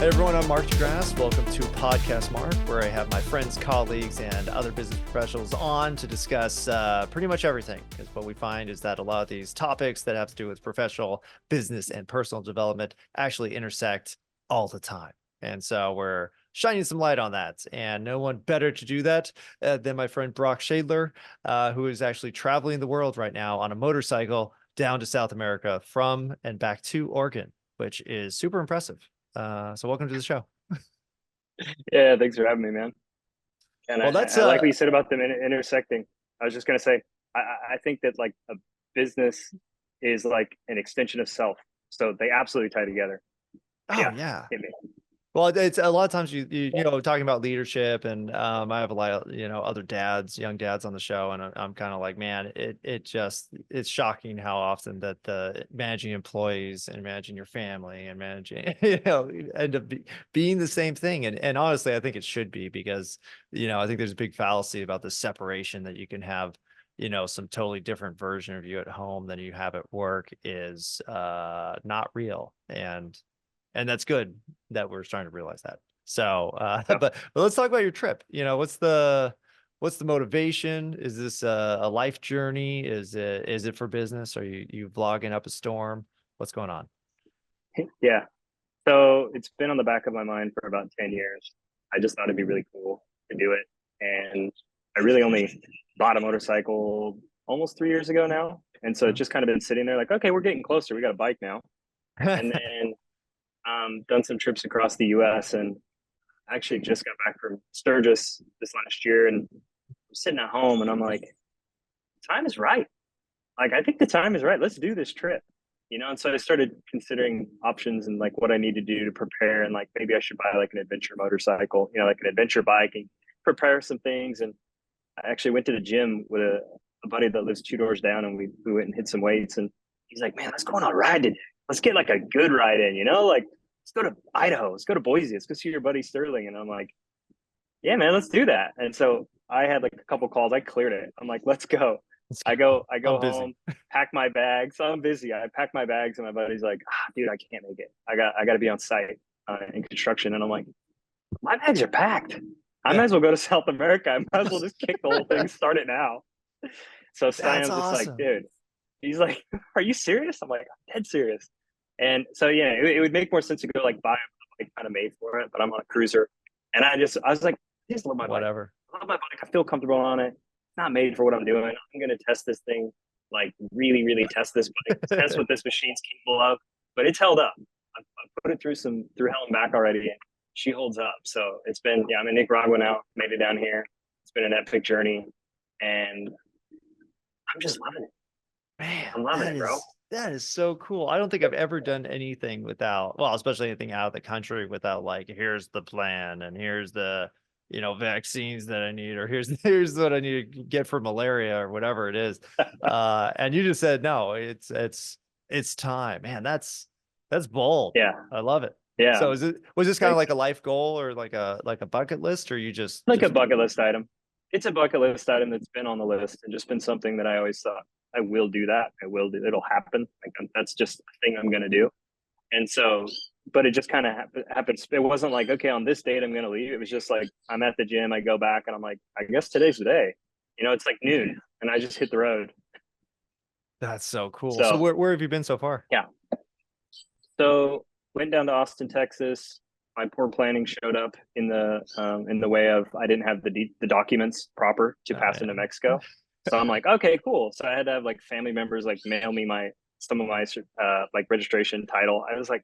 Hey everyone, I'm Mark de Grasse. Welcome to Podcast Mark, where I have my friends, colleagues, and other business professionals on to discuss pretty much everything. Because what we find is that a lot of these topics that have to do with professional, business, and personal development actually intersect all the time. And so we're shining some light on that. And no one better to do that than my friend Brock Schadler, who is actually traveling the world right now on a motorcycle down to South America from and back to Oregon, which is super impressive. So welcome to the show. Yeah, thanks for having me, man. And Well, that's I like what you said about them intersecting. I was just gonna say, I think that like a business is like an extension of self, so they absolutely tie together. oh Yeah, yeah. hit me. Well, it's a lot of times you know talking about leadership, and I have a lot of other dads, young dads on the show, and I'm kind of like, man, it's shocking how often that the managing employees and managing your family and managing end up being the same thing, and honestly, I think it should be because I think there's a big fallacy about the separation that you can have. Some totally different version of you at home than you have at work is not real, and that's good that we're starting to realize that. So, Yeah. but let's talk about your trip. What's the motivation? Is this a life journey? Is it for business? Are you vlogging up a storm? What's going on? Yeah. So it's been on the back of my mind for about 10 years. I just thought it'd be really cool to do it. And I really only bought a motorcycle almost 3 years ago now. And so it's just kind of been sitting there like, okay, we're getting closer. We got a bike now. And then done some trips across the US, and actually just got back from Sturgis this last year, and I'm sitting at home and I'm like, time is right. Like, I think the time is right. Let's do this trip. And so I started considering options and like what I need to do to prepare, and like maybe I should buy like an adventure motorcycle, like an adventure bike, and prepare some things. And I actually went to the gym with a buddy that lives 2 doors down, and we went and hit some weights, and he's like, man, let's go on a ride today. Let's get like a good ride in, like let's go to Idaho, let's go to Boise, let's go see your buddy Sterling. And I'm like, yeah, man, let's do that. And so I had like a couple calls, I cleared it. I'm like, let's go. Let's I go. go, I I'm go busy. home, pack my bags. So I'm busy. I pack my bags, and my buddy's like, dude, I can't make it. I got to be on site in construction. And I'm like, my bags are packed. I might Yeah, as well go to South America. I might as well just kick the whole thing, start it now. So that's Sion's just like, awesome. dude, he's like, are you serious? I'm like, I'm dead serious. And so, yeah, it would make more sense to go like buy a bike kind of made for it, but I'm on a cruiser. And I was like, I just love my bike. Whatever. I love my bike. I feel comfortable on it. It's not made for what I'm doing. I'm going to test this thing, like really, really test this bike, test what this machine's capable of. But it's held up. I've put it through hell and back already. And she holds up. So it's been, yeah, I'm in Nicaragua now, made it down here. It's been an epic journey. And I'm just loving it. Man, I'm loving it, bro. that is so cool. I don't think I've ever done anything without, well, especially anything out of the country without like, here's the plan and here's the, vaccines that I need, or here's what I need to get for malaria or whatever it is. And you just said no, it's time. Man, that's bold. Yeah. I love it. Yeah. So was this kind of Thanks. like a life goal or like a bucket list, or you Like a just bucket list item. It's a bucket list item that's been on the list and just been something that I always thought I will do that. I will do. It'll happen. Like that's just a thing I'm going to do. And so, but it just kind of happened. It wasn't like, okay, on this date I'm going to leave. It was just like I'm at the gym. I go back and I'm like, I guess today's the day. It's like noon, and I just hit the road. that's so cool. So So where have you been so far? yeah. So went down to Austin, Texas. My poor planning showed up in the way of I didn't have the documents proper to Oh pass into yeah. Mexico. So I'm like, okay, cool. So I had to have like family members like mail me some of my like registration title. I was like,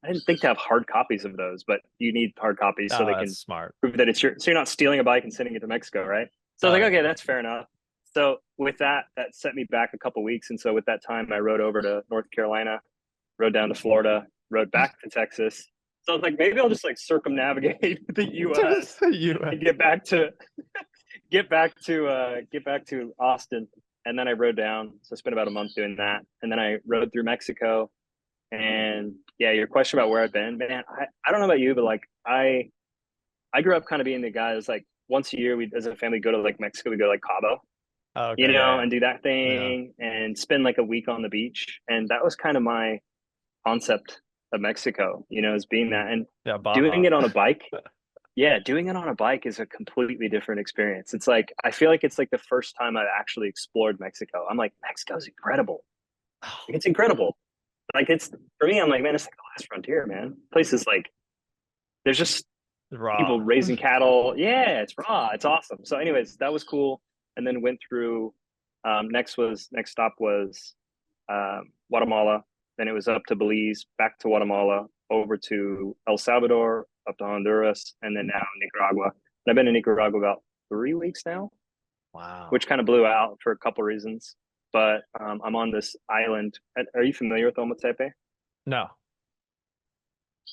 I didn't think to have hard copies of those, but you need hard copies so Oh, they that's can smart. prove that it's so you're not stealing a bike and sending it to Mexico, right? So I was Oh like, okay, yeah. that's fair enough. So with that set me back a couple weeks, and so with that time, I rode over to North Carolina, rode down to Florida, rode back to Texas. So I was like, maybe I'll just like circumnavigate the U.S. You and get back to Austin, and then I rode down. So I spent about a month doing that, and then I rode through Mexico. And yeah, your question about where I've been, man, I don't know about you, but like I grew up kind of being the guy that's like once a year we as a family go to like Mexico, we go to like Cabo, okay, yeah, and do that yeah. thing and spend like a week on the beach. And that was kind of my concept of Mexico, you know, is being that and Yeah, doing Baja. it on a bike. Yeah, doing it on a bike is a completely different experience. It's like I feel like it's like the first time I've actually explored Mexico. I'm like, Mexico's incredible. It's incredible. Like it's for me, I'm like, man, it's like the last frontier, man. Places like there's just people Raw. raising cattle. Yeah, it's raw. It's awesome. So, anyways, that was cool. And then went through. Next stop was Guatemala. Then it was up to Belize, back to Guatemala, over to El Salvador, up to Honduras, and then now Nicaragua. And I've been in Nicaragua about 3 weeks now, Wow. which kind of blew out for a couple reasons. But I'm on this island. Are you familiar with Ometepe? No.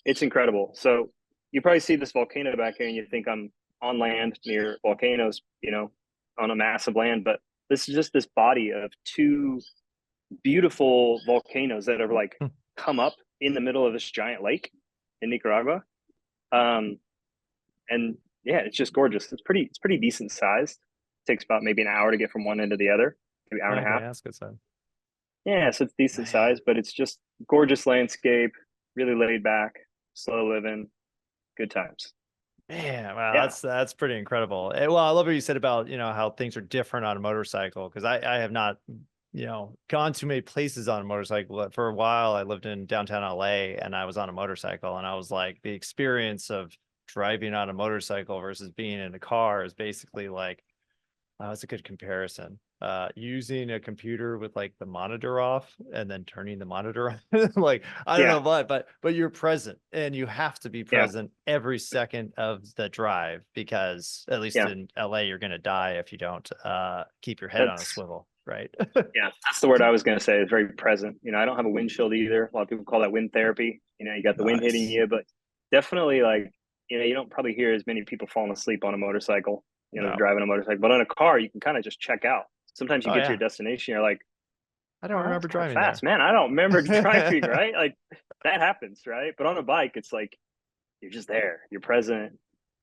It's incredible. So you probably see this volcano back here, and you think I'm on land near volcanoes, you know, on a massive land. But this is just this body of two beautiful volcanoes that are like come up in the middle of this giant lake in Nicaragua. Um, and yeah, it's just gorgeous. It's pretty decent sized. It takes about maybe an hour to get from one end to the other, maybe hour and a Okay, half. that's good stuff. Yeah, so it's decent Man. size, but it's just gorgeous landscape, really laid back, slow living, good times. Man, wow, Yeah, that's pretty incredible. Well, I love what you said about, how things are different on a motorcycle because I have not, gone too many places on a motorcycle. But for a while, I lived in downtown LA and I was on a motorcycle, and I was like, the experience of driving on a motorcycle versus being in a car is basically like, that's a good comparison. Using a computer with like the monitor off and then turning the monitor on. Like, I don't yeah, know what, but you're present and you have to be yeah. present every second of the drive because at least Yeah, in LA, you're gonna die if you don't keep your head on a that's swivel, right? yeah, that's the word I was going to say. Is very present. You know, I don't have a windshield either. A lot of people call that wind therapy. You know, you got the wind hitting Nice. you, but definitely like you don't probably hear as many people falling asleep on a motorcycle. You know, No. driving a motorcycle, but on a car, you can kind of just check out. Sometimes you Oh get to your yeah. destination, you're like, I don't oh, that was remember kind of driving fast, there. man. I don't remember driving, right? Like that happens, right? But on a bike, it's like you're just there, you're present,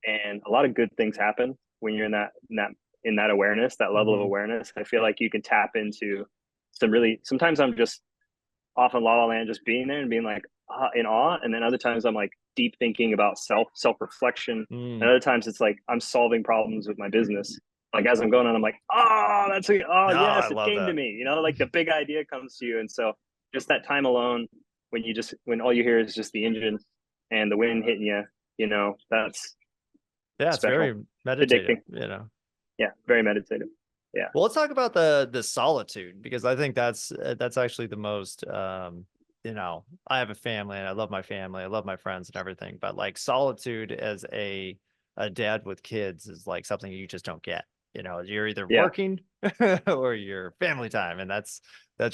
and a lot of good things happen when you're in that awareness, that level of Hmm. awareness. I feel like you can tap into some really. Sometimes I'm just off in La La Land, just being there and being like in awe, and then other times I'm like deep thinking about self reflection, and Mm. other times it's like I'm solving problems with my business. Like as I'm going on, I'm like, oh, oh Oh, I yes, it love came to that. me. You know, like the big idea comes to you, and so just that time alone when all you hear is just the engine and the wind hitting you, you know, that's Yeah, it's special. very meditative, Addicting. Yeah, very meditative. Yeah. Well, let's talk about the solitude because I think that's actually the most I have a family and I love my family, I love my friends and everything, but like solitude as a dad with kids is like something you just don't get. You're either Yeah. working or your family time, and that's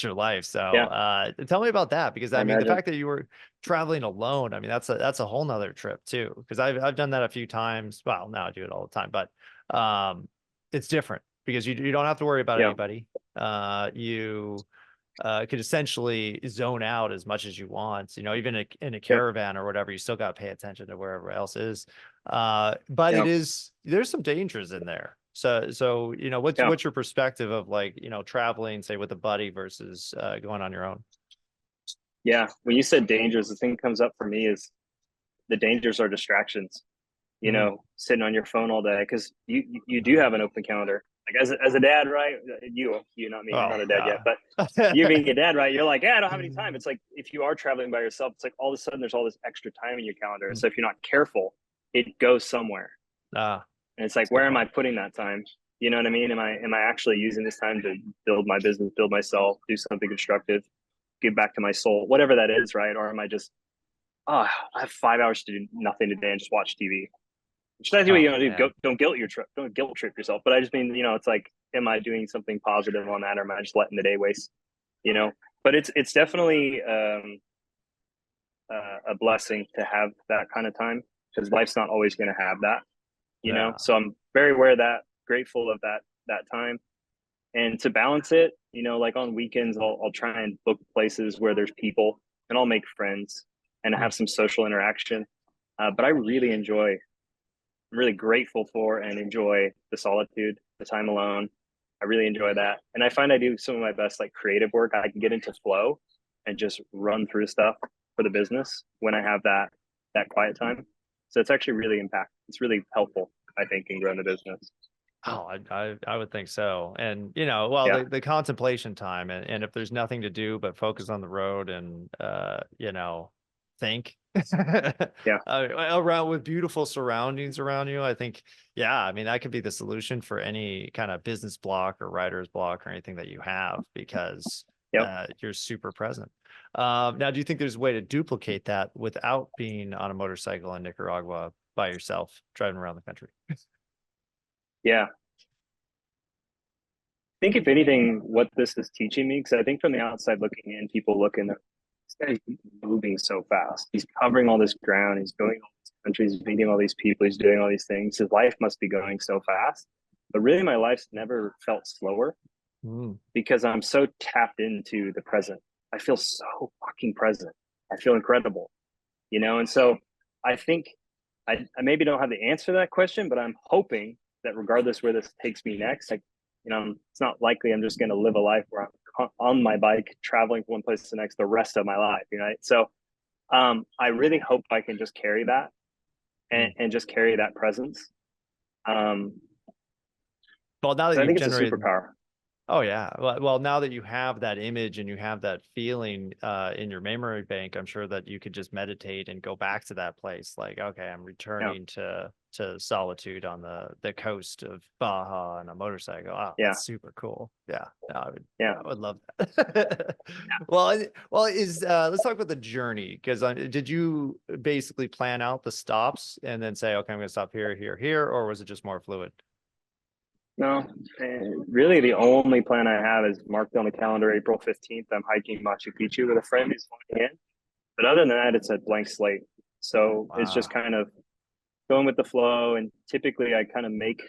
your life. So Yeah. tell me about that because I I mean the imagine. fact that you were traveling alone, I mean that's a whole nother trip too. Because I've done that a few times. Well, now I do it all the time, but it's different because you don't have to worry about Yeah. anybody. You could essentially zone out as much as you want. Even in a Yeah. caravan or whatever, you still got to pay attention to wherever else is. But Yeah. there's some dangers in there. So what's Yeah. what's your perspective of like traveling, say with a buddy versus going on your own? Yeah. When you said dangers, the thing that comes up for me is the dangers are distractions. You Mm. know, sitting on your phone all day because you do have an open calendar. Like as a dad, right? You not me. You're not Oh a dad yet, yeah. but you being a dad, right? You're like, yeah, I don't have any time. It's like if you are traveling by yourself, it's like all of a sudden there's all this extra time in your calendar. And so if you're not careful, it goes somewhere. Ah, And it's that's like, a good where am I point. putting that time? You know what I mean? Am I actually using this time to build my business, build myself, do something constructive, give back to my soul, whatever that is, right? Or am I just, oh, I have 5 hours to do nothing today and just watch TV? Which that's what you Oh want to do. man. Don't guilt trip yourself. But I just mean, it's like, am I doing something positive on that, or am I just letting the day waste? You know. But it's definitely a blessing to have that kind of time because life's not always going to have that. Yeah. So I'm very aware of that, grateful of that time, and to balance it, like on weekends, I'll try and book places where there's people, and I'll make friends and Hmm. have some social interaction. But I really enjoy I'm really grateful for and enjoy the solitude, the time alone. I really enjoy that. And I find I do some of my best like creative work. I can get into flow and just run through stuff. for the business when I have that quiet time. So it's actually really it's really helpful, I think, in growing the business. Oh, I would think so. And well, Yeah. the contemplation time, and if there's nothing to do but focus on the road and think Yeah. around with beautiful surroundings around you, I think, yeah, I mean, that could be the solution for any kind of business block or writer's block or anything that you have, because Yep. you're super present. Now, do you think there's a way to duplicate that without being on a motorcycle in Nicaragua by yourself driving around the country? Yeah. I think if anything, what this is teaching me, because I think from the outside looking in, people looking, this guy's moving so fast. He's covering all this ground. He's going all these countries, meeting all these people. He's doing all these things. His life must be going so fast. But really, my life's never felt slower because I'm so tapped into the present. I feel so fucking present. I feel incredible, And so I think I maybe don't have the answer to that question, but I'm hoping that regardless where this takes me next, it's not likely I'm just going to live a life where I'm on my bike traveling from one place to the next the rest of my life, right? So I really hope I can just carry that and just carry that presence. Well, now that I you've think it's a generated superpower. Oh yeah. Well, now that you have that image and you have that feeling in your memory bank, I'm sure that you could just meditate and go back to that place. Like, okay, I'm returning to solitude on the coast of Baja on a motorcycle. Oh, Yeah. that's super cool. Yeah. No, Yeah. I would love that. Well, let's talk about the journey, because did you basically plan out the stops and then say, okay, I'm going to stop here, here, here, or was it just more fluid? No, really the only plan I have is marked on the calendar April 15th. I'm hiking Machu Picchu with a friend who's flying in. But other than that, it's a blank slate. So it's just kind of going with the flow. And typically I kind of make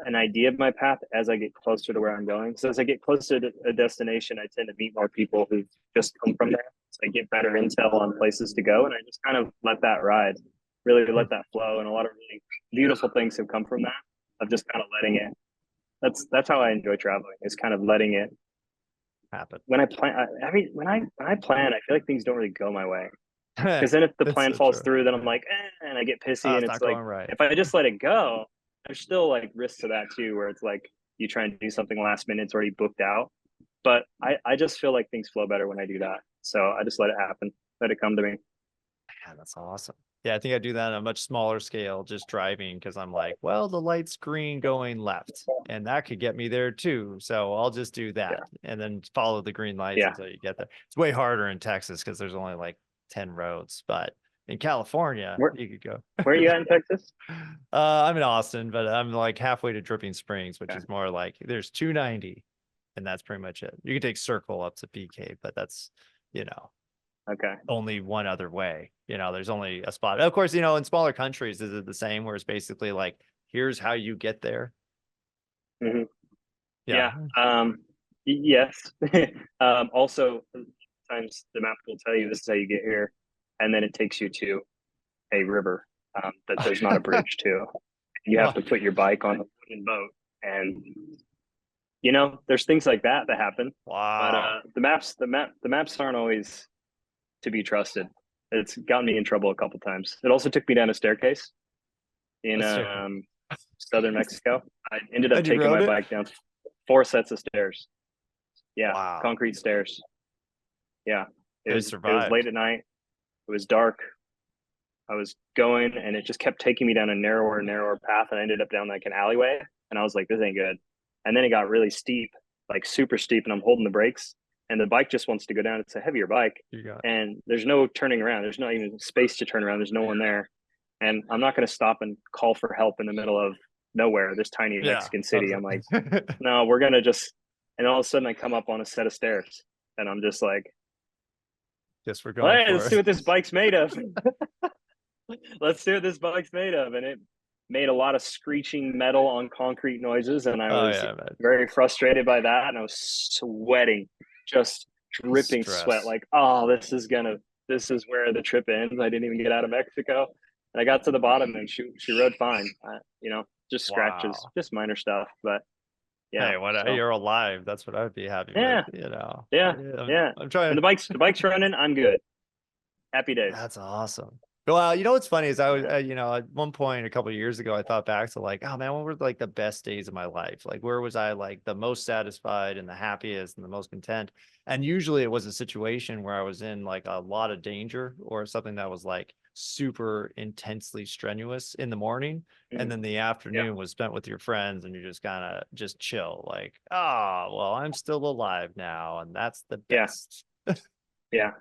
an idea of my path as I get closer to where I'm going. So as I get closer to a destination, I tend to meet more people who've just come from there. So I get better intel on places to go. And I just kind of let that ride, really let that flow. And a lot of really beautiful things have come from that, of just kind of letting it. That's how I enjoy traveling, is kind of letting it happen. When I plan, when I plan, I feel like things don't really go my way. Because then if the plan falls through, then I'm like, and I get pissy. And it's like, right. if I just let it go, there's still like risks to that too, where it's like you try and do something last minute, it's already booked out. But I just feel like things flow better when I do that. So I just let it happen, let it come to me. Yeah, that's awesome. Yeah, I think I do that on a much smaller scale, just driving, because I'm like, well, the light's green going left, and that could get me there too. So I'll just do that and then follow the green lights until you get there. It's way harder in Texas because there's only like 10 roads, but in California, you could go. Where are you at in Texas? I'm in Austin, but I'm like halfway to Dripping Springs, which is more like there's 290, and that's pretty much it. You can take Circle up to BK, but that's, only one other way. There's only a spot. Of course, in smaller countries, is it the same, where it's basically like, here's how you get there? Mm-hmm. Yeah. Yes. Also, sometimes the map will tell you this is how you get here, and then it takes you to a river that there's not a bridge to. You have to put your bike on a wooden boat, and there's things like that happen. Wow. But the maps aren't always to be trusted. It's gotten me in trouble a couple times. It also took me down a staircase in southern Mexico. I ended up taking my bike down 4 sets of stairs. Yeah, wow. Concrete stairs. Yeah, it was late at night. It was dark. I was going, and it just kept taking me down a narrower and narrower path, and I ended up down like an alleyway. And I was like, this ain't good. And then it got really steep, like super steep, and I'm holding the brakes, and the bike just wants to go down. It's a heavier bike, and there's no turning around. There's not even space to turn around. There's no one there, and I'm not going to stop and call for help in the middle of nowhere, this tiny Mexican city. I'm like, no, we're gonna just. And all of a sudden, I come up on a set of stairs, and I'm just like, we're going. Let's see what this bike's made of. Let's see what this bike's made of. And it made a lot of screeching metal on concrete noises, and I was very frustrated by that. And I was sweating, just dripping sweat, like, oh, this is where the trip ends. I didn't even get out of Mexico. And I got to the bottom, and she rode fine. Just scratches, just minor stuff. But yeah, hey, you're alive. That's what I would be happy with. Yeah. I'm trying. When the bike's running, I'm good. Happy days. That's awesome. Well, you know what's funny is I was, you know, at one point a couple of years ago, I thought back to like, oh man, what were like the best days of my life? Like, where was I like the most satisfied and the happiest and the most content? And usually it was a situation where I was in like a lot of danger or something that was like super intensely strenuous in the morning. And Mhm. then the Yeah. afternoon was spent with your friends and you just kind of just chill, like, oh, well, I'm still alive now. And that's the Yeah. best. Yeah.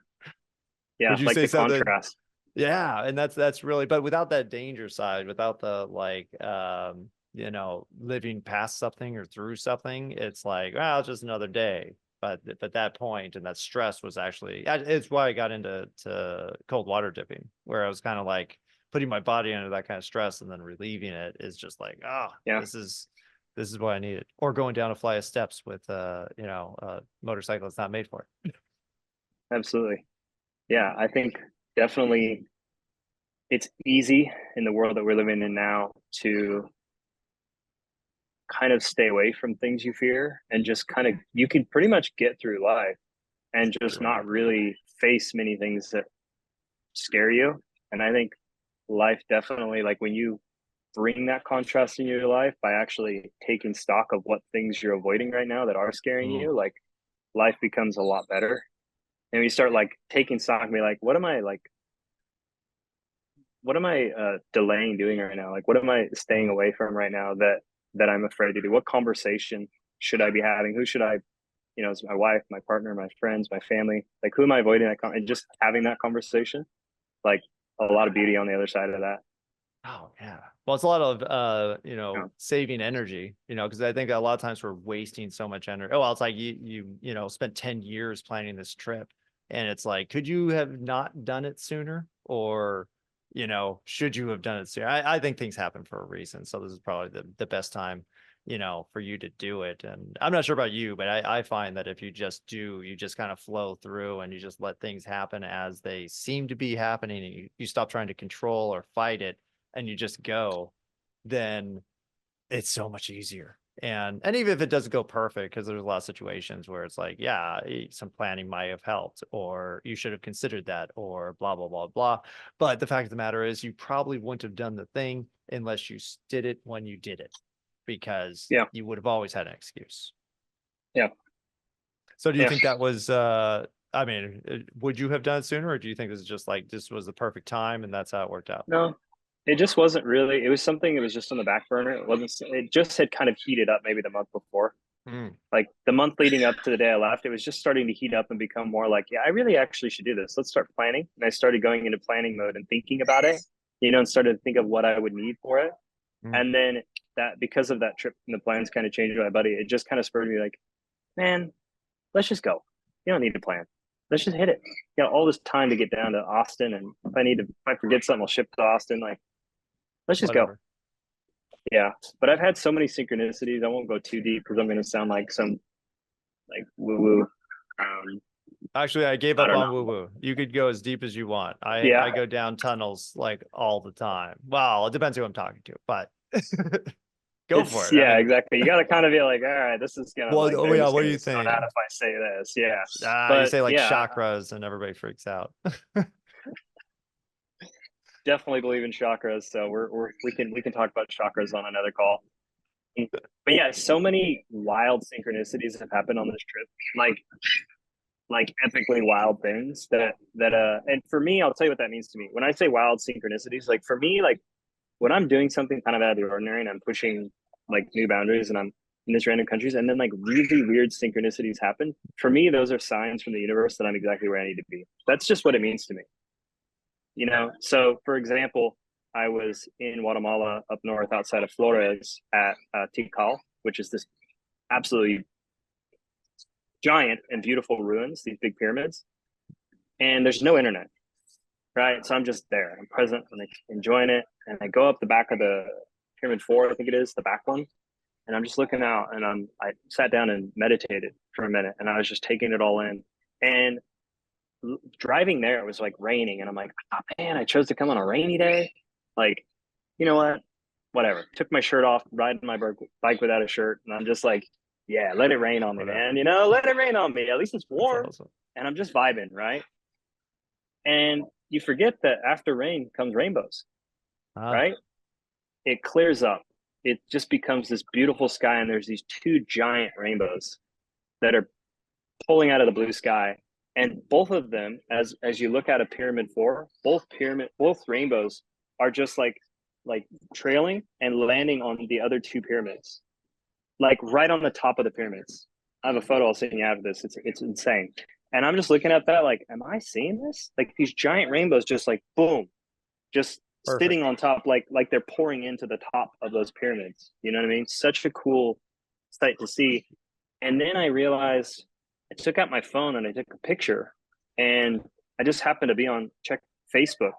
Yeah. Would you Like say the something? contrast. Yeah, and that's really, but without that danger side, without the like you know, living past something or through something, it's like, well, it's just another day. But that point and that stress was actually it's why I got into cold water dipping, where I was kind of like putting my body under that kind of stress and then relieving it is just like, ah, Yeah. this is what I needed. Or going down a flight of steps with you know, a motorcycle that's not made for it. Absolutely. Yeah. I think definitely it's easy in the world that we're living in now to kind of stay away from things you fear and just kind of, you can pretty much get through life and just True. not really face many things that scare you. And I think life definitely, like when you bring that contrast in your life by actually taking stock of what things you're avoiding right now that are scaring Mm, you, like life becomes a lot better. And you start like taking stock and be like, what am I delaying doing right now? Like, what am I staying mm. away from right now that I'm afraid to do? What conversation should I be having? Who should I, you know, it's my wife, my partner, my friends, my family. Like, who am I avoiding and just having that conversation, like a lot of beauty on the other side of that. Oh yeah. Well, it's a lot of you You know, know? saving energy, you know, because I think a lot of times we're wasting so much energy. Oh, well, it's like you know, spent 10 years planning this trip and it's like, could you have not done it sooner? Or, you know, should you have done it sooner? I think things happen for a reason. So this is probably the best time, you know, for you to do it. And I'm not sure about you, but I find that if you just do, you just kind of flow through and you just let things happen as they seem to be happening and you stop trying to control or fight it and you just go, then it's so much easier. And even if it doesn't go perfect, because there's a lot of situations where it's like, yeah, some planning might have helped, or you should have considered that, or blah, blah, blah, blah. But the fact of the matter is you probably wouldn't have done the thing unless you did it when you did it, because Yeah, you would have always had an excuse. yeah, So do you yeah. think that was I mean, would you have done it sooner, or do you think this is just like this was the perfect time and that's how it worked out? No, it just wasn't really. It was something. It was just on the back burner. It wasn't. It just had kind of heated up maybe the month before. Mm, Like the month leading up to the day I left, it was just starting to heat up and become more like, yeah, I really actually should do this. Let's start planning. And I started going into planning mode and thinking about it, you know, and started to think of what I would need for it. mm, And then that, because of that trip and the plans kind of changed with my buddy, it just kind of spurred me like, man, let's just go. You don't need to plan. Let's just hit it. You know, all this time to get down to Austin, and if I forget something, I'll ship to Austin. Like, let's just go. whatever. Yeah, but I've had so many synchronicities. I won't go too deep because I'm going to sound like some like woo woo. Um, Actually, I gave I up don't on know. woo woo. You could go as deep as you want. Yeah, I go down tunnels like all the time. Well, it depends who I'm talking to, but go for it's it. I yeah, mean, exactly. You got to kind of be like, all right, this is gonna well, like oh they're yeah, just what do gonna you get so think? mad if I say this. Yeah, You but say like yeah, chakras and everybody freaks out. definitely believe in chakras. So we can talk about chakras on another call. But yeah, so many wild synchronicities have happened on this trip. Like epically wild things that and for me, I'll tell you what that means to me. When I say wild synchronicities, like for me, like when I'm doing something kind of out of the ordinary and I'm pushing like new boundaries and I'm in this random countries and then like really weird synchronicities happen, for me, those are signs from the universe that I'm exactly where I need to be. That's just what it means to me. You know, so for example, I was in Guatemala up north outside of Flores at Tikal, which is this absolutely giant and beautiful ruins, these big pyramids, and there's no internet, right? So I'm just there. I'm present and enjoying it. And I go up the back of the pyramid four, I think it is, the back one. And I'm just looking out and I sat down and meditated for a minute and I was just taking it all in. And driving there, it was like raining. And I'm like, oh man, I chose to come on a rainy day. Like, you know what? Whatever. Took my shirt off, riding my bike without a shirt. And I'm just like, yeah, let it rain on me, man. Whatever. You know, let it rain on me. At least it's That's warm. awesome. And I'm just vibing, right? And you forget that after rain comes rainbows, Ah, right? It clears up. It just becomes this beautiful sky, and there's these two giant rainbows that are pulling out of the blue sky. And both of them, as you look at a pyramid four, both rainbows are just like trailing and landing on the other two pyramids, like right on the top of the pyramids. I have a photo I'll send you after this. It's insane. And I'm just looking at that, like, am I seeing this? Like these giant rainbows, just like boom, just sitting perfect. on top, like they're pouring into the top of those pyramids. You know what I mean? Such a cool sight to see. And then I realized I took out my phone and I took a picture, and I just happened to be on check Facebook,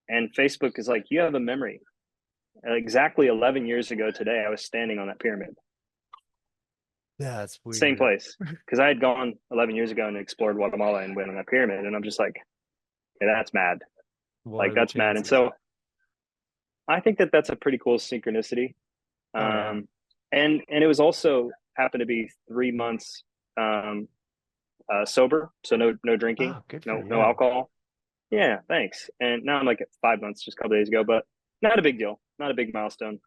and Facebook is like, you have a memory. And exactly 11 years ago today, I was standing on that pyramid, Yeah, that's same weird. place, because I had gone 11 years ago and explored Guatemala and went on that pyramid, and I'm just like, hey, that's mad. What Like are the that's mad. And chances? so I think that that's a pretty cool synchronicity. Oh yeah. Um, and it was also happened to be 3 months um, sober, so no drinking, Oh, good for no you. alcohol. Yeah, thanks. And now I'm like at 5 months, just a couple days ago, but not a big deal, not a big milestone.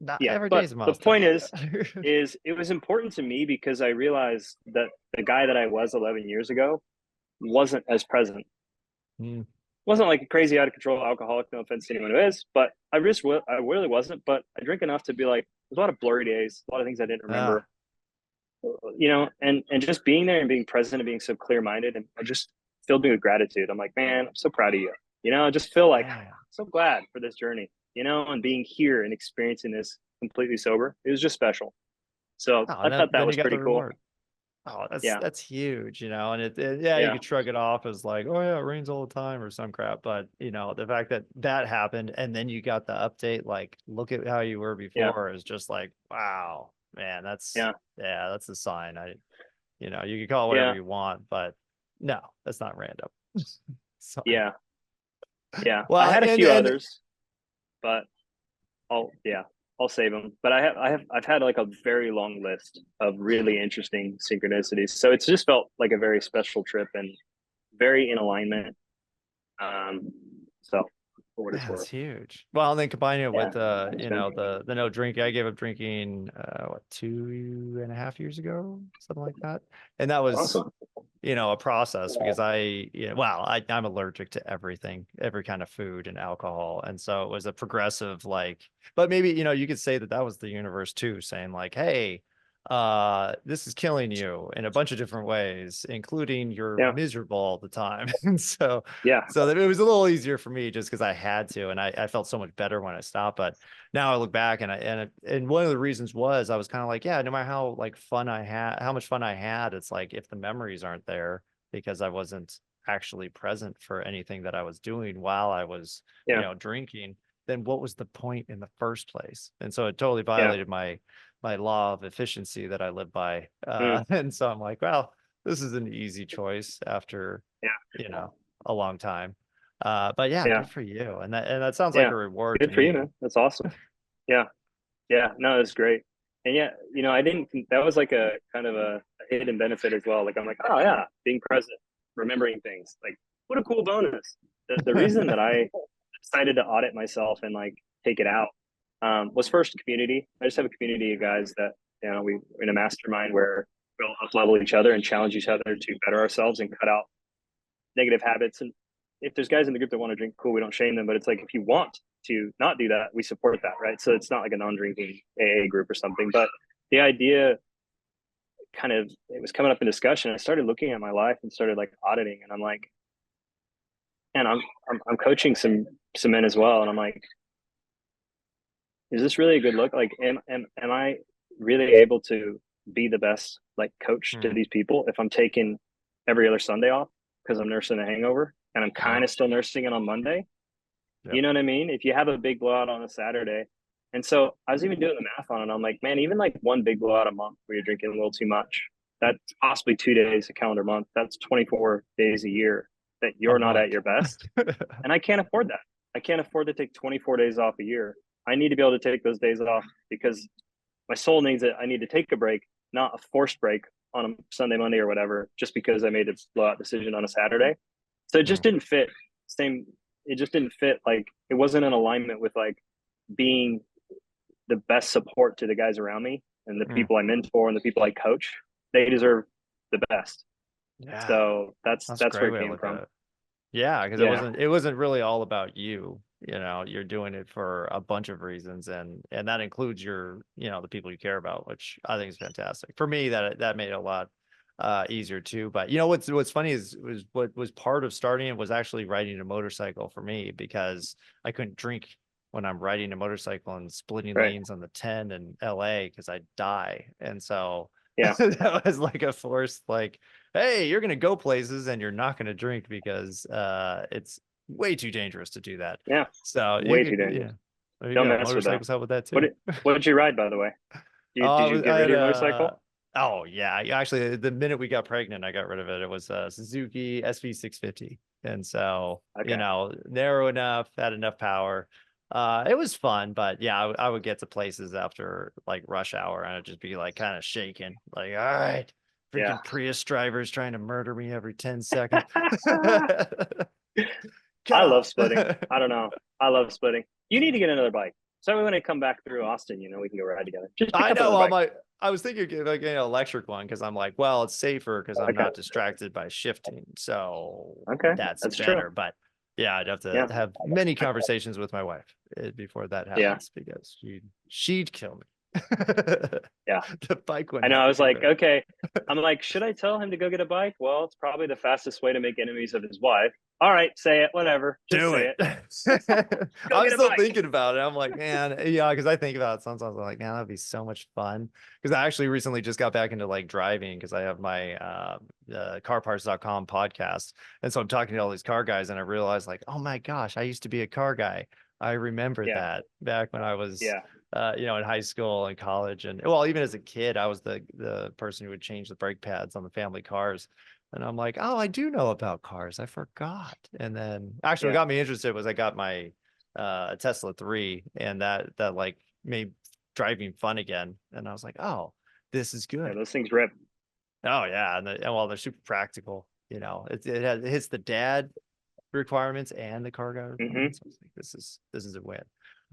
Not Yeah, every but day's a the milestone. point Yeah. is it was important to me because I realized that the guy that I was 11 years ago wasn't as present. Mm, Wasn't like a crazy out of control alcoholic. No offense to anyone who is, but I really wasn't. But I drink enough to be like, there's a lot of blurry days, a lot of things I didn't remember, ah, and just being there and being present and being so clear minded, and I just filled me with gratitude. I'm like, man, I'm so proud of you. I just feel like man. so glad for this journey, and being here and experiencing this completely sober. It was just special. So Oh, I and then thought that then you was got pretty the cool. reward. Oh, that's Yeah, that's huge, and yeah, you yeah, could shrug it off as like, oh yeah, it rains all the time or some crap, but the fact that that happened and then you got the update, like, look at how you were yeah, before, is just like, wow, man, yeah, yeah, that's a sign. You can call it whatever yeah, you want, but no, that's not random. So, yeah, yeah. I well, had a and few and others, but yeah, I'll save them. But I've had like a very long list of really interesting synchronicities. So it's just felt like a very special trip and very in alignment. Um, so for what it's yeah, it's worth, huge. Well, and then combining it yeah, with it's been the no drinking. I gave up drinking what, 2.5 years ago, something like that. And that was, awesome. a process because I'm allergic to everything, every kind of food and alcohol. And so it was a progressive, like, but maybe, you could say that that was the universe too, saying like, hey, this is killing you in a bunch of different ways, including you're Yeah, miserable all the time. And yeah, so that it was a little easier for me just because I had to, and I felt so much better when I stopped. But now I look back, and one of the reasons was I was kind of like, yeah, no matter how like how much fun I had, it's like if the memories aren't there because I wasn't actually present for anything that I was doing while I was, yeah, drinking, then what was the point in the first place? And so it totally yeah, violated my law of efficiency that I live by. mm, And so I'm like, well, this is an easy choice after, yeah, you know, a long time. But yeah, yeah, good for you. And that sounds like yeah. a reward to Good for you, me. man. That's awesome. Yeah, yeah. No, that's great. And yeah, I didn't think that was like a kind of a hidden benefit as well. Like I'm like, oh yeah, being present, remembering things. Like, what a cool bonus. The reason that I decided to audit myself and like take it out was first community. I just have a community of guys that we're in a mastermind where we'll up level each other and challenge each other to better ourselves and cut out negative habits. And if there's guys in the group that want to drink, cool, we don't shame them. But it's like if you want to not do that, we support that, right? So it's not like a non-drinking AA group or something. But the idea kind of it was coming up in discussion. I started looking at my life and started like auditing, and I'm like, and I'm coaching some men as well, and I'm like, is this really a good look? Like, am I really able to be the best like coach to Hmm. these people if I'm taking every other Sunday off because I'm nursing a hangover and I'm Yeah. kind of still nursing it on Monday? You Yep. know what I mean? If you have a big blowout on a Saturday. And so I was even doing the math on it. I'm like, man, even like one big blowout a month where you're drinking a little too much, that's possibly 2 days a calendar month. That's 24 days a year that A you're not at month. your best. And I can't afford that. I can't afford to take 24 days off a year. I need to be able to take those days off because my soul needs it. I need to take a break, not a forced break on a Sunday, Monday, or whatever, just because I made a blowout decision on a Saturday. So it Hmm. just didn't fit. same. It just didn't fit. Like it wasn't in alignment with like being the best support to the guys around me and the Mm, people I mentor and the people I coach. They deserve the best. yeah, So that's a that's great where it way to came look at from. it. Yeah, because Yeah, it wasn't really all about you. You know, you're doing it for a bunch of reasons, and that includes your, you know, the people you care about, which I think is fantastic. For me, that made it a lot easier too. But you know what's funny is was what was part of starting it was actually riding a motorcycle for me because I couldn't drink when I'm riding a motorcycle and splitting right. lanes on the 10 in LA because I'd die. And so Yeah, that was like a forced like, hey, you're gonna go places and you're not gonna drink because it's way too dangerous to do that. yeah. So you Way too could, yeah, dangerous. there you Don't go. mess with that. Motorcycles help with that What too. what did you ride, by the way? Did you get I rid of had your motorcycle? oh yeah, actually the minute we got pregnant, I got rid of it. It was a Suzuki SV650. And so, you Okay. know, narrow enough, had enough power. It was fun, but yeah, I would get to places after like rush hour and I'd just be like kind of shaking, like, all right, Yeah. freaking Prius drivers trying to murder me every 10 seconds. Get I love off. splitting. I don't know. I love splitting. You need to get another bike. So when I come back through Austin, you know, we can go ride together. Just pick I up know another all bike. my I was thinking of like an electric one because I'm like, well, it's safer because I'm Okay. not distracted by shifting. So Okay. that's That's true. better. But yeah, I'd have to Yeah. have many conversations with my wife before that Yeah. happens because she'd kill me. Yeah. The bike I wouldn't know. let I me was do like, it. okay. I'm like, should I tell him to go get a bike? Well, it's probably the fastest way to make enemies of his wife. All right, say it. Whatever. Just Do say it. it. Go I'm get a still bike. thinking about it. I'm like, man, yeah, because I think about it sometimes. I'm like, man, that'd be so much fun. Because I actually recently just got back into like driving because I have my carparts.com podcast. And so I'm talking to all these car guys and I realized like, oh my gosh, I used to be a car guy. I remember Yeah. that back when I was Yeah. you know, in high school and college. And well, even as a kid, I was the person who would change the brake pads on the family cars. And I'm like, oh, I do know about cars. I forgot. And then actually what Yeah. got me interested was I got my Tesla 3 and that like made driving fun again. And I was like, oh, this is Yeah. good. Those things rip. Oh yeah. And well, they're super practical. You know, it hits the dad requirements and the car guy Hmm. requirements. I was like, this is a win.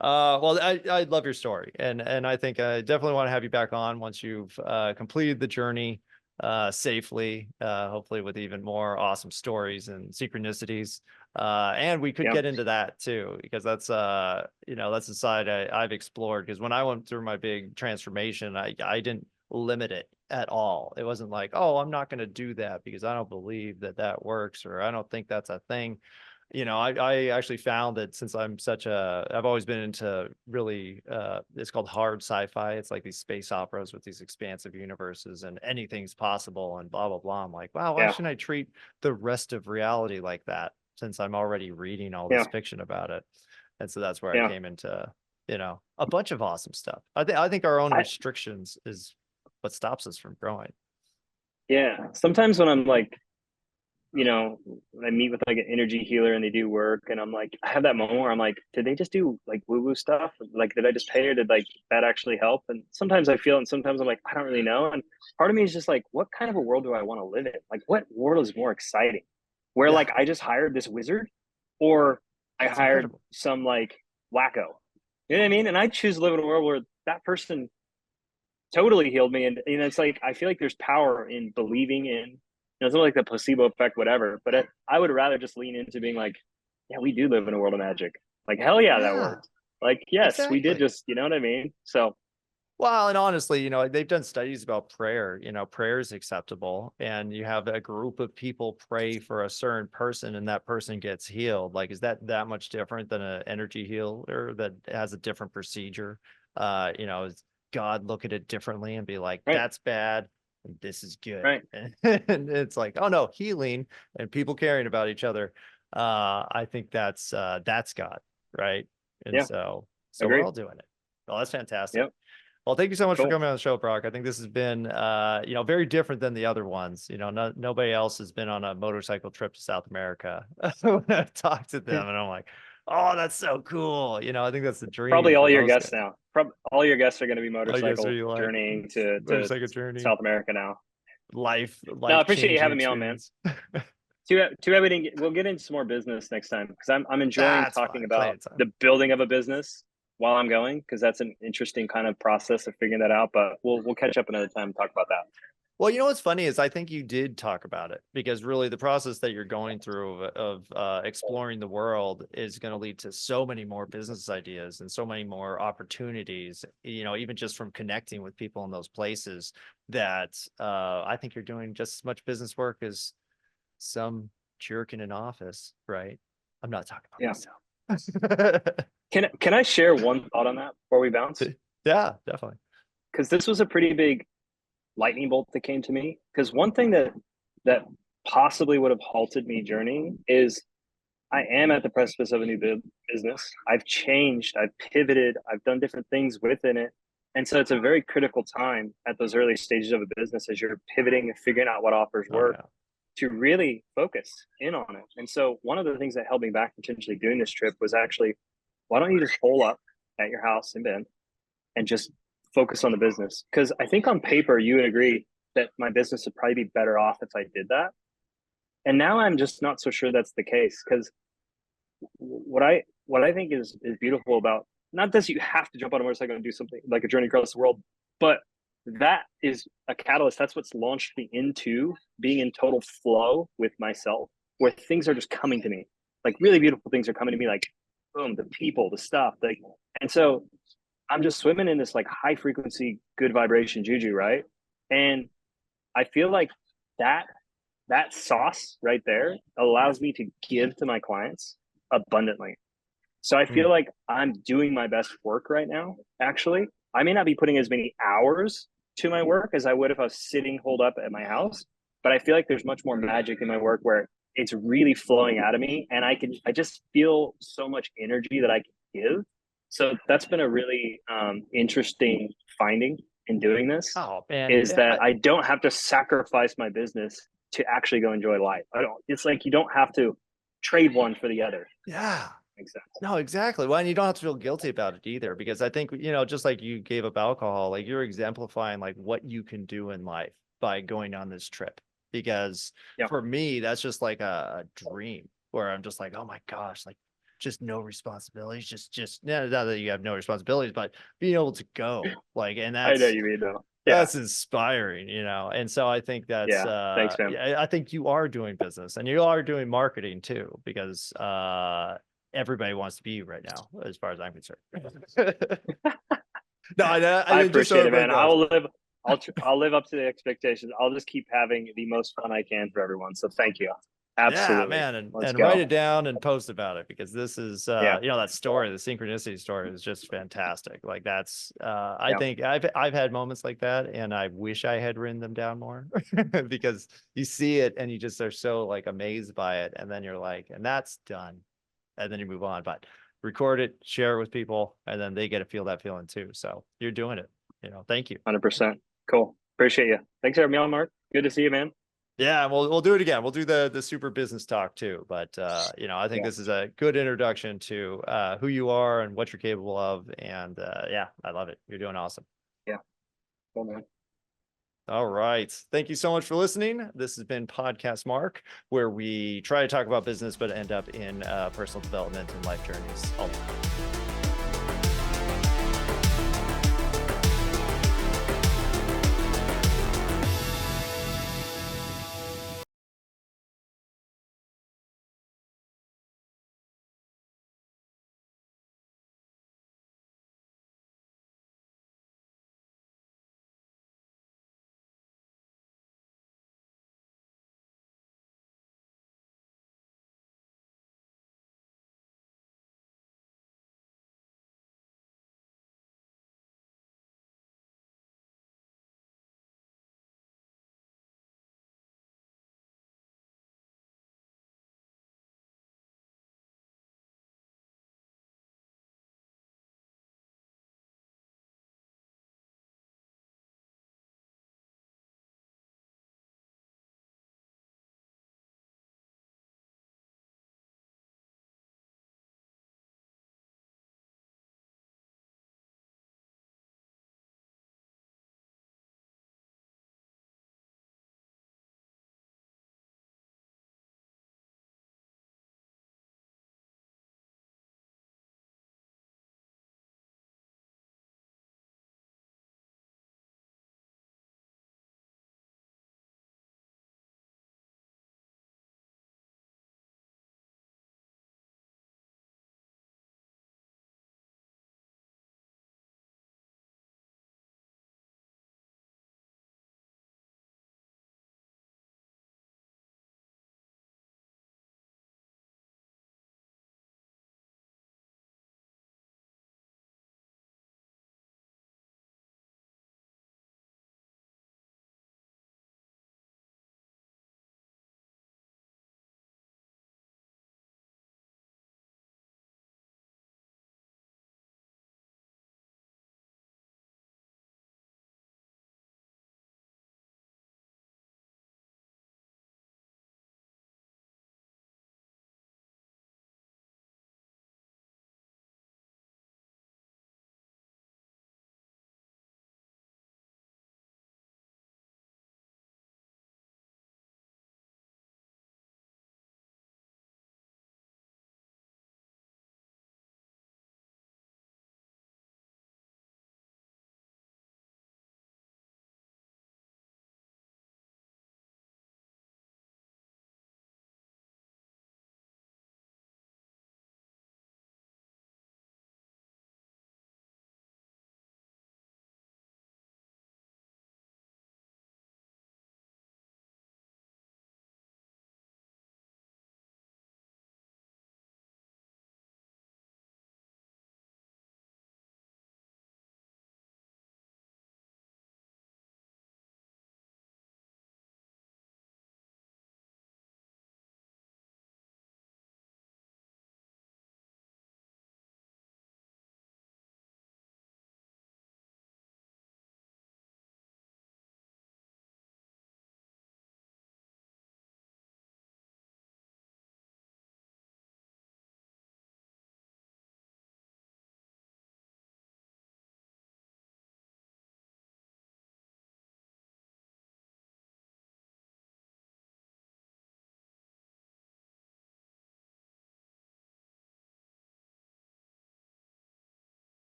Well, I love your story, and I think I definitely want to have you back on once you've completed the journey safely, hopefully with even more awesome stories and synchronicities. And we could Yeah. get into that too, because that's you know, that's the side I've explored. Because when I went through my big transformation, I didn't limit it at all. It wasn't like, oh, I'm not going to do that because I don't believe that that works or I don't think that's a thing. You know, I actually found that since I've always been into really it's called hard sci-fi. It's like these space operas with these expansive universes and anything's possible and blah blah blah. I'm like, wow, why Yeah. shouldn't I treat the rest of reality like that since I'm already reading all this Yeah. fiction about it? And so that's where I Yeah. came into, you know, a bunch of awesome stuff. I think our own I, restrictions is what stops us from growing. yeah. Sometimes when I'm like, you know, I meet with like an energy healer and they do work, and I'm like, I have that moment where I'm like, did they just do like woo woo stuff? Like, did I just pay or did like that actually help? And sometimes I feel, and sometimes I'm like, I don't really know. And part of me is just like, what kind of a world do I want to live in? Like, what world is more exciting? Where Yeah, like I just hired this wizard, or I it's hired incredible. some like wacko. You know what I mean? And I choose to live in a world where that person totally healed me. And you know, it's like I feel like there's power in believing in, you know, it's not like the placebo effect, whatever. But I would rather just lean into being like, yeah, we do live in a world of magic. Like hell yeah, that Yeah, worked. Like yes, we did exactly. just, you know what I mean. So Well, and honestly, you know, they've done studies about prayer. You know, prayer is acceptable, and you have a group of people pray for a certain person, and that person gets healed. Like, is that much different than an energy healer that has a different procedure? You know, is God look at it differently and be like, right, that's bad, and this is good, right, and it's like, oh no, healing and people caring about each other. I think that's God, right? And yeah, so we're agree. all doing it. Well, that's fantastic. Yep, Well, thank you so much for cool. coming on the show, Brock. I think this has been, you know, very different than the other ones. You know, nobody else has been on a motorcycle trip to South America. When I've talked to them, and I'm like, oh, that's so cool. You know, I think that's the dream Probably for all your most guests guys. now. All your guests are going to be I guess motorcycle we like journeying to motorcycle journey, South America now. No, I life appreciate you changing having me on, man. experience. too bad we didn't we'll get into some more business next time, because I'm enjoying That's talking fine. about Plenty of time. the building of a business while I'm going, because that's an interesting kind of process of figuring that out. But we'll catch up another time and talk about that. Well, you know what's funny is I think you did talk about it, because really the process that you're going through of exploring the world is going to lead to so many more business ideas and so many more opportunities, you know, even just from connecting with people in those places, that I think you're doing just as much business work as some jerk in an office, right? I'm not talking about myself. Can I share one thought on that before we bounce? Yeah, definitely. Because this was a pretty big lightning bolt that came to me. Because one thing that possibly would have halted me journeying is I am at the precipice of a new business. I've changed, I've pivoted, I've done different things within it. And so it's a very critical time at those early stages of a business as you're pivoting and figuring out what offers work, Yeah. to really focus in on it. And so one of the things that held me back potentially doing this trip was actually, why don't you just hole up at your house in Bend and just focus on the business? Because I think on paper you would agree that my business would probably be better off if I did that. And now I'm just not so sure that's the case, because what I think is beautiful about, not that you have to jump on a motorcycle and do something like a journey across the world, but that is a catalyst. That's what's launched me into being in total flow with myself, where things are just coming to me. Like really beautiful things are coming to me, like boom, the people, the stuff. Like, and so I'm just swimming in this like high frequency, good vibration juju, right? And I feel like that sauce right there allows me to give to my clients abundantly. So I feel like I'm doing my best work right now. Actually, I may not be putting as many hours to my work as I would if I was sitting holed up at my house, but I feel like there's much more magic in my work where it's really flowing out of me, and I just feel so much energy that I can give. So that's been a really interesting finding in doing this. Oh man, Is that I don't have to sacrifice my business to actually go enjoy life. I don't. It's like you don't have to trade one for the other. yeah. Makes sense. No, exactly. Well, and you don't have to feel guilty about it either, because I think, you know, just like you gave up alcohol, like you're exemplifying like what you can do in life by going on this trip. Because for me, that's just like a dream where I'm just like, oh my gosh, like just no responsibilities, just not that you have no responsibilities, but being able to go, like, and I know that's you mean though. Yeah. that's inspiring, you know. And so I think that's Yeah. Thanks, man. I think you are doing business and you are doing marketing too, because everybody wants to be you right now, as far as I'm concerned. No, I appreciate it, man. Knows. I'll live up to the expectations. I'll just keep having the most fun I can for everyone. So thank you. Absolutely. Yeah, man, and go. write it down and post about it, because this is Yeah. you know, that story, the synchronicity story is just fantastic. Like that's I think I've had moments like that, and I wish I had written them down more because you see it and you just are so like amazed by it, and then you're like, and that's done, and then you move on. But record it, share it with people, and then they get to feel that feeling too. So you're doing it, you know. Thank you. 100%. Cool. Appreciate you. Thanks for having me on, Mark. Good to see you, man. Yeah, we'll do it again. We'll do the super business talk too. But you know, I think this is a good introduction to who you are and what you're capable of. And yeah, I love it. You're doing awesome. Yeah. Cool, man. All right. Thank you so much for listening. This has been Podcast Mark, where we try to talk about business, but end up in personal development and life journeys all the time.